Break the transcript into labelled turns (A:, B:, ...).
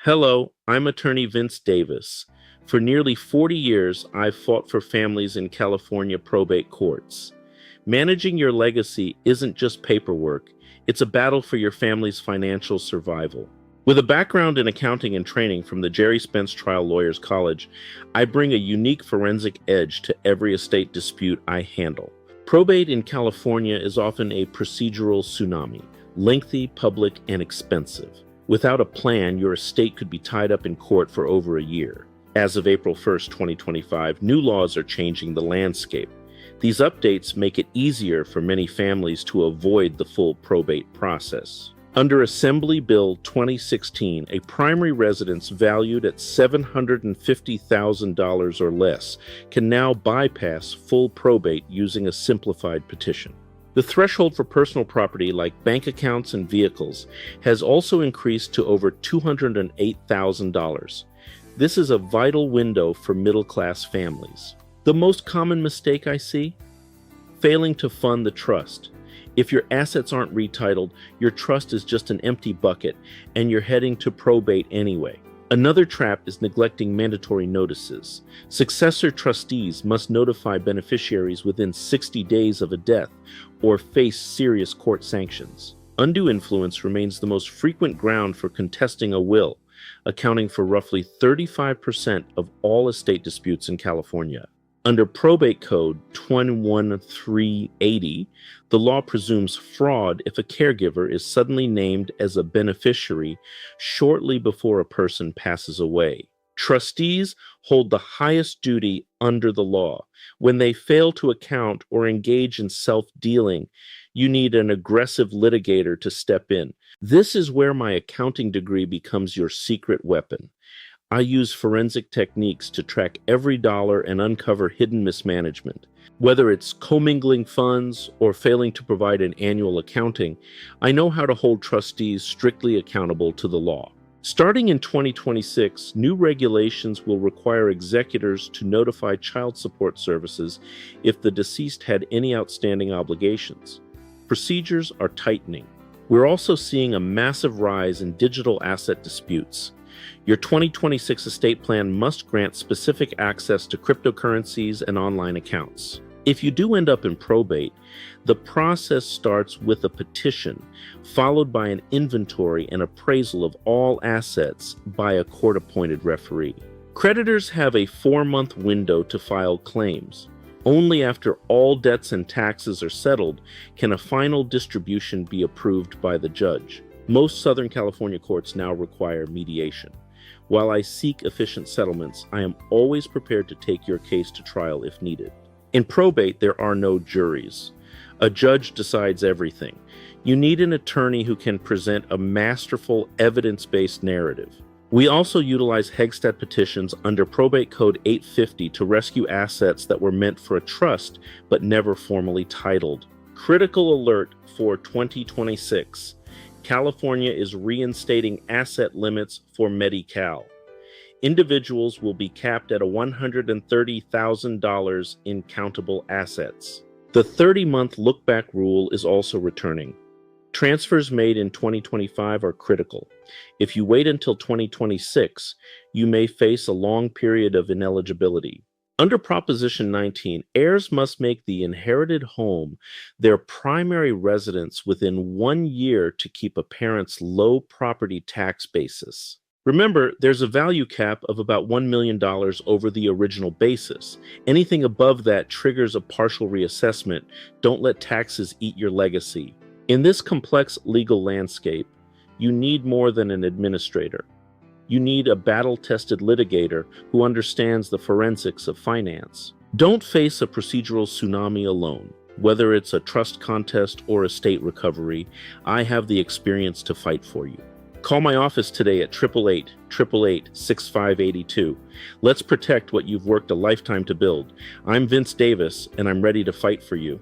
A: Hello, I'm attorney Vince Davis. For nearly 40 years, I've fought for families in California probate courts. Managing your legacy isn't just paperwork, it's a battle for your family's financial survival. With a background in accounting and training from the Jerry Spence Trial Lawyers College, I bring a unique forensic edge to every estate dispute I handle. Probate in California is often a procedural tsunami, lengthy, public, and expensive. Without a plan, your estate could be tied up in court for over a year. As of April 1st, 2025, new laws are changing the landscape. These updates make it easier for many families to avoid the full probate process. Under Assembly Bill 2016, a primary residence valued at $750,000 or less can now bypass full probate using a simplified petition. The threshold for personal property like bank accounts and vehicles has also increased to over $208,000. This is a vital window for middle-class families. The most common mistake I see? Failing to fund the trust. If your assets aren't retitled, your trust is just an empty bucket and you're heading to probate anyway. Another trap is neglecting mandatory notices. Successor trustees must notify beneficiaries within 60 days of a death or face serious court sanctions. Undue influence remains the most frequent ground for contesting a will, accounting for roughly 35% of all estate disputes in California. Under Probate Code 21380, the law presumes fraud if a caregiver is suddenly named as a beneficiary shortly before a person passes away. Trustees hold the highest duty under the law. When they fail to account or engage in self-dealing, you need an aggressive litigator to step in. This is where my accounting degree becomes your secret weapon. I use forensic techniques to track every dollar and uncover hidden mismanagement. Whether it's commingling funds or failing to provide an annual accounting, I know how to hold trustees strictly accountable to the law. Starting in 2026, new regulations will require executors to notify child support services if the deceased had any outstanding obligations. Procedures are tightening. We're also seeing a massive rise in digital asset disputes. Your 2026 estate plan must grant specific access to cryptocurrencies and online accounts. If you do end up in probate, the process starts with a petition, followed by an inventory and appraisal of all assets by a court-appointed referee. Creditors have a 4-month window to file claims. Only after all debts and taxes are settled can a final distribution be approved by the judge. Most Southern California courts now require mediation. While I seek efficient settlements, I am always prepared to take your case to trial if needed. In probate, there are no juries. A judge decides everything. You need an attorney who can present a masterful, evidence-based narrative. We also utilize Hegstad petitions under Probate Code 850 to rescue assets that were meant for a trust but never formally titled. Critical alert for 2026. California is reinstating asset limits for Medi-Cal. Individuals will be capped at $130,000 in countable assets. The 30-month look-back rule is also returning. Transfers made in 2025 are critical. If you wait until 2026, you may face a long period of ineligibility. Under Proposition 19, heirs must make the inherited home their primary residence within 1 year to keep a parent's low property tax basis. Remember, there's a value cap of about $1 million over the original basis. Anything above that triggers a partial reassessment. Don't let taxes eat your legacy. In this complex legal landscape, you need more than an administrator. You need a battle-tested litigator who understands the forensics of finance. Don't face a procedural tsunami alone. Whether it's a trust contest or estate recovery, I have the experience to fight for you. Call my office today at 888-888-6582. Let's protect what you've worked a lifetime to build. I'm Vince Davis, and I'm ready to fight for you.